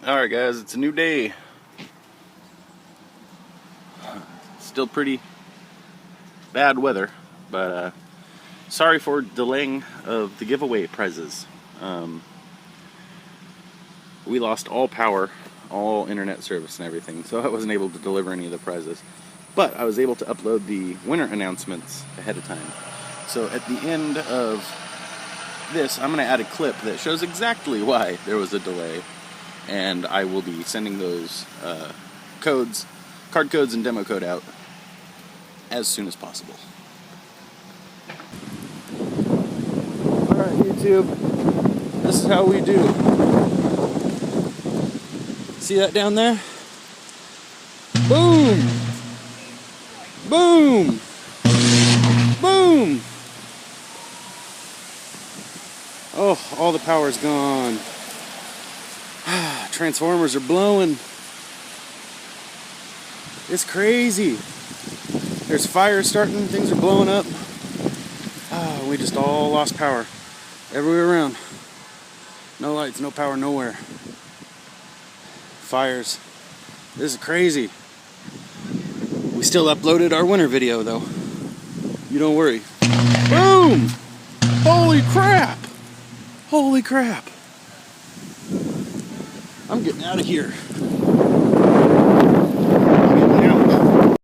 Alright guys, it's a new day. Still pretty bad weather, but sorry for delaying of the giveaway prizes. We lost all power, all internet service and everything, so I wasn't able to deliver any of the prizes. But I was able to upload the winner announcements ahead of time. So at the end of this, I'm going to add a clip that shows exactly why there was a delay. And I will be sending those card codes and demo code out as soon as possible. Alright YouTube, this is how we do. See that down there? Boom! Boom! Boom! Oh, all the power's gone. Transformers are blowing. It's crazy. There's fires starting, things are blowing up. We just all lost power everywhere around. No lights, no power, nowhere. Fires. This is crazy. We still uploaded our winter video though. You don't worry. Boom! Holy crap! Holy crap! I'm getting out of here.